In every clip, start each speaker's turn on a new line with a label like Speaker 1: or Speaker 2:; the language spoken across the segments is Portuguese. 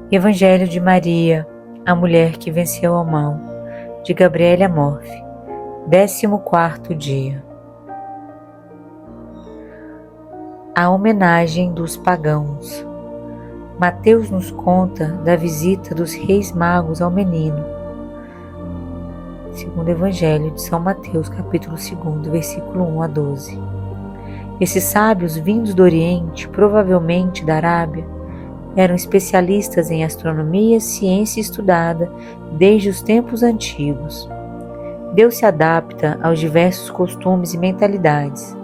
Speaker 1: Evangelho de Maria, a mulher que venceu ao mal, de Gabriele Amorfi, 14º dia. A homenagem dos pagãos. Mateus nos conta da visita dos reis magos ao menino, segundo o Evangelho de São Mateus, capítulo 2, versículo 1 a 12. Esses sábios vindos do Oriente, provavelmente da Arábia, eram especialistas em astronomia, ciência estudada desde os tempos antigos. Deus se adapta aos diversos costumes e mentalidades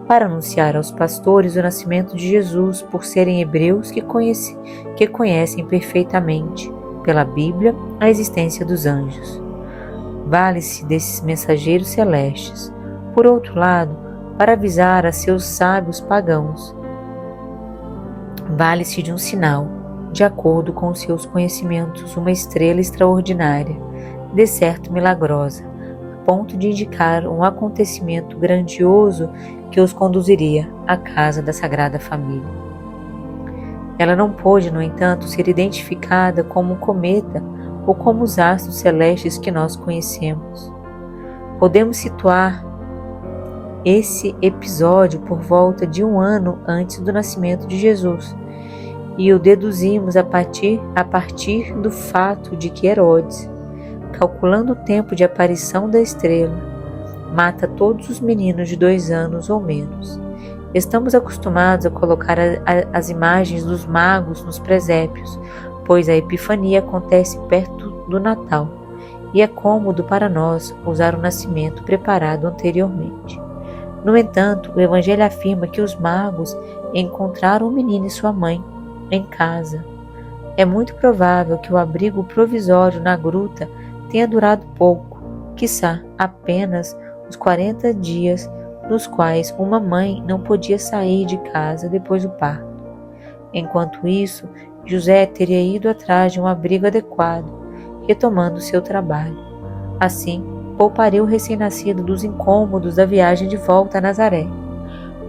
Speaker 1: para anunciar aos pastores o nascimento de Jesus, por serem hebreus que conhecem perfeitamente, pela Bíblia, a existência dos anjos. Vale-se desses mensageiros celestes, por outro lado, para avisar a seus sábios pagãos. Vale-se de um sinal, de acordo com os seus conhecimentos, uma estrela extraordinária, de certo milagrosa, a ponto de indicar um acontecimento grandioso que os conduziria à casa da Sagrada Família. Ela não pôde, no entanto, ser identificada como um cometa ou como os astros celestes que nós conhecemos. Podemos situar esse episódio por volta de 1 ano antes do nascimento de Jesus, e o deduzimos a partir do fato de que Herodes, calculando o tempo de aparição da estrela, mata todos os meninos de 2 anos ou menos. Estamos acostumados a colocar as imagens dos magos nos presépios, pois a Epifania acontece perto do Natal, e é cômodo para nós usar o nascimento preparado anteriormente. No entanto, o Evangelho afirma que os magos encontraram o menino e sua mãe em casa. É muito provável que o abrigo provisório na gruta tenha durado pouco, quiçá apenas os 40 dias nos quais uma mãe não podia sair de casa depois do parto. Enquanto isso, José teria ido atrás de um abrigo adequado, retomando seu trabalho. Assim, pouparia o recém-nascido dos incômodos da viagem de volta a Nazaré,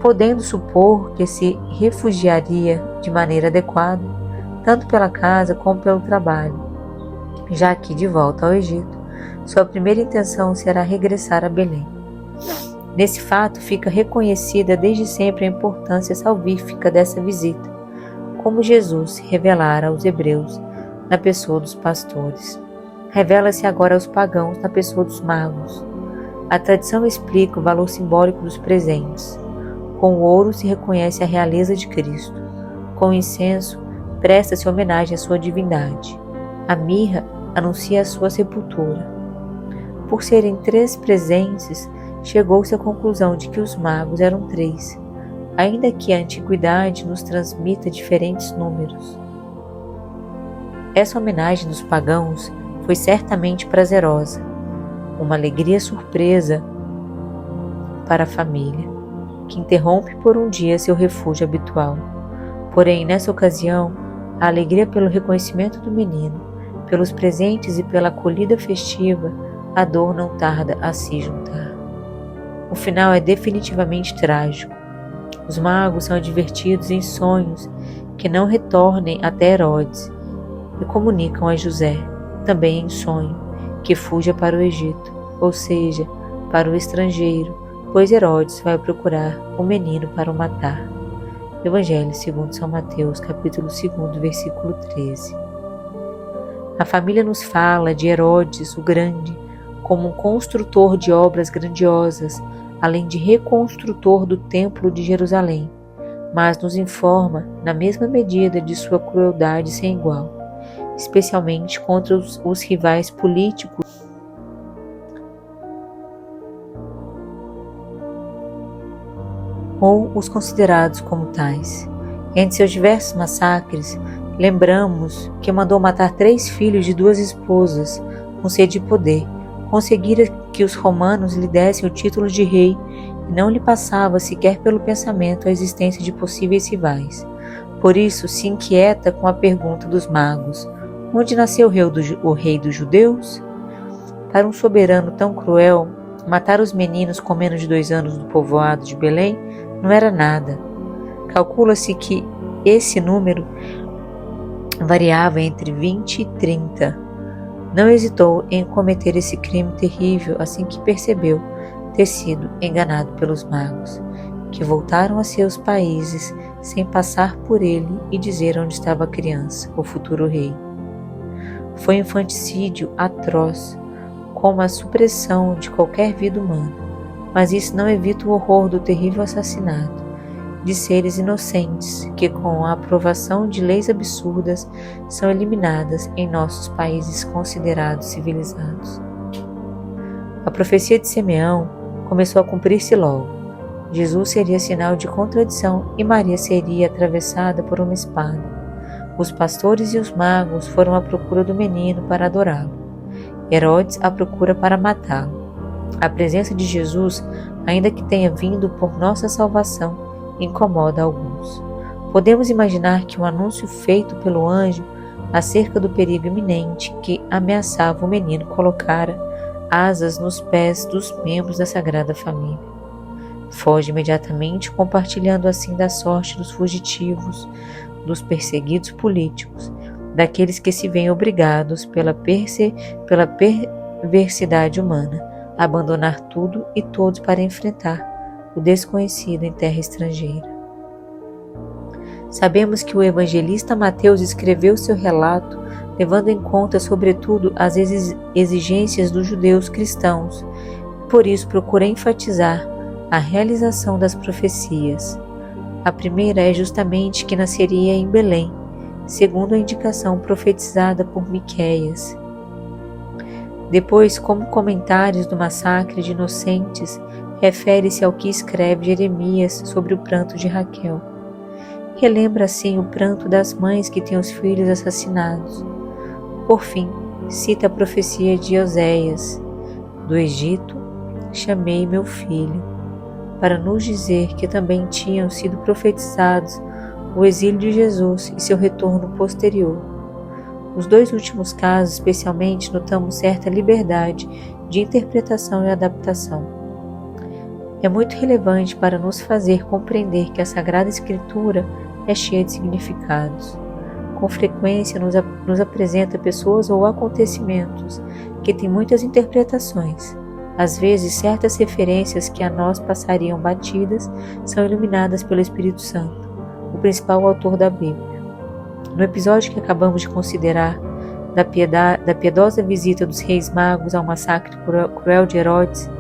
Speaker 1: podendo supor que se refugiaria de maneira adequada, tanto pela casa como pelo trabalho, já que, de volta ao Egito, sua primeira intenção será regressar a Belém. Nesse fato fica reconhecida desde sempre a importância salvífica dessa visita, como Jesus se revelara aos hebreus na pessoa dos pastores. Revela-se agora aos pagãos na pessoa dos magos. A tradição explica o valor simbólico dos presentes. Com o ouro se reconhece a realeza de Cristo. Com o incenso, presta-se homenagem à sua divindade. A mirra anuncia a sua sepultura. Por serem 3 presentes, chegou-se à conclusão de que os magos eram 3, ainda que a antiguidade nos transmita diferentes números. Essa homenagem dos pagãos foi certamente prazerosa, uma alegria surpresa para a família, que interrompe por um dia seu refúgio habitual. Porém, nessa ocasião, a alegria pelo reconhecimento do menino, pelos presentes e pela acolhida festiva, a dor não tarda a se juntar. O final é definitivamente trágico. Os magos são advertidos em sonhos que não retornem até Herodes e comunicam a José, também em sonho, que fuja para o Egito, ou seja, para o estrangeiro, pois Herodes vai procurar o menino para o matar. Evangelho segundo São Mateus, capítulo 2, versículo 13. A família nos fala de Herodes o Grande como um construtor de obras grandiosas, além de reconstrutor do Templo de Jerusalém, mas nos informa, na mesma medida, de sua crueldade sem igual, especialmente contra os rivais políticos ou os considerados como tais. Entre seus diversos massacres, lembramos que mandou matar 3 filhos de 2 esposas, com sede de poder, conseguira que os romanos lhe dessem o título de rei e não lhe passava sequer pelo pensamento a existência de possíveis rivais. Por isso se inquieta com a pergunta dos magos: onde nasceu o rei dos judeus? Para um soberano tão cruel, matar os meninos com menos de 2 anos do povoado de Belém não era nada. Calcula-se que esse número variava entre 20 e 30. Não hesitou em cometer esse crime terrível assim que percebeu ter sido enganado pelos magos, que voltaram a seus países sem passar por ele e dizer onde estava a criança, o futuro rei. Foi um infanticídio atroz, como a supressão de qualquer vida humana, mas isso não evita o horror do terrível assassinato de seres inocentes que, com a aprovação de leis absurdas, são eliminadas em nossos países considerados civilizados. A profecia de Simeão começou a cumprir-se logo. Jesus seria sinal de contradição e Maria seria atravessada por uma espada. Os pastores e os magos foram à procura do menino para adorá-lo. Herodes à procura para matá-lo. A presença de Jesus, ainda que tenha vindo por nossa salvação, incomoda alguns. Podemos imaginar que o anúncio feito pelo anjo acerca do perigo iminente que ameaçava o menino colocara asas nos pés dos membros da Sagrada Família. Foge imediatamente, compartilhando assim da sorte dos fugitivos, dos perseguidos políticos, daqueles que se veem obrigados pela perversidade humana a abandonar tudo e todos para enfrentar o desconhecido em terra estrangeira. Sabemos que o evangelista Mateus escreveu seu relato levando em conta, sobretudo, as exigências dos judeus cristãos. Por isso, procura enfatizar a realização das profecias. A primeira é justamente que nasceria em Belém, segundo a indicação profetizada por Miqueias. Depois, como comentários do massacre de inocentes, refere-se ao que escreve Jeremias sobre o pranto de Raquel. Relembra assim o pranto das mães que têm os filhos assassinados. Por fim, cita a profecia de Oséias: do Egito chamei meu filho, para nos dizer que também tinham sido profetizados o exílio de Jesus e seu retorno posterior. Nos dois últimos casos, especialmente, notamos certa liberdade de interpretação e adaptação. É muito relevante para nos fazer compreender que a Sagrada Escritura é cheia de significados. Com frequência nos apresenta pessoas ou acontecimentos que têm muitas interpretações. Às vezes, certas referências que a nós passariam batidas são iluminadas pelo Espírito Santo, o principal autor da Bíblia. No episódio que acabamos de considerar, da piedosa visita dos reis magos ao massacre cruel de Herodes,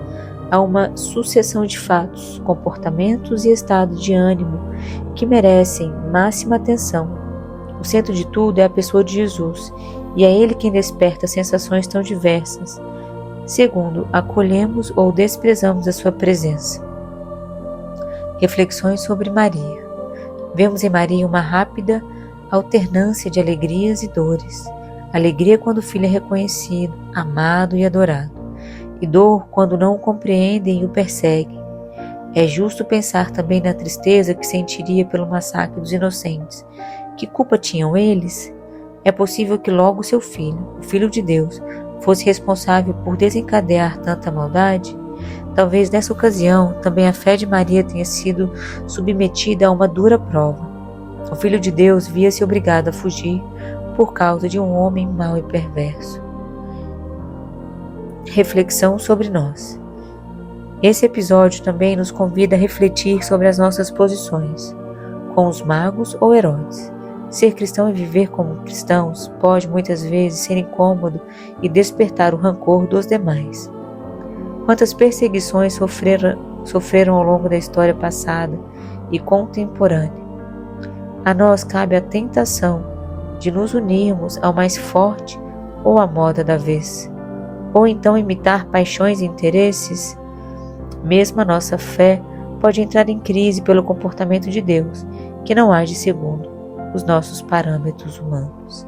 Speaker 1: há uma sucessão de fatos, comportamentos e estados de ânimo que merecem máxima atenção. O centro de tudo é a pessoa de Jesus, e é Ele quem desperta sensações tão diversas. Segundo, acolhemos ou desprezamos a sua presença. Reflexões sobre Maria. Vemos em Maria uma rápida alternância de alegrias e dores. Alegria quando o filho é reconhecido, amado e adorado, e dor quando não o compreendem e o perseguem. É justo pensar também na tristeza que sentiria pelo massacre dos inocentes. Que culpa tinham eles? É possível que logo seu filho, o Filho de Deus, fosse responsável por desencadear tanta maldade? Talvez nessa ocasião também a fé de Maria tenha sido submetida a uma dura prova. O Filho de Deus via-se obrigado a fugir por causa de um homem mau e perverso. Reflexão sobre nós. Esse episódio também nos convida a refletir sobre as nossas posições, com os magos ou Herodes. Ser cristão e viver como cristãos pode muitas vezes ser incômodo e despertar o rancor dos demais. Quantas perseguições sofreram ao longo da história passada e contemporânea. A nós cabe a tentação de nos unirmos ao mais forte ou à moda da vez, ou então imitar paixões e interesses. Mesmo a nossa fé pode entrar em crise pelo comportamento de Deus, que não age segundo os nossos parâmetros humanos.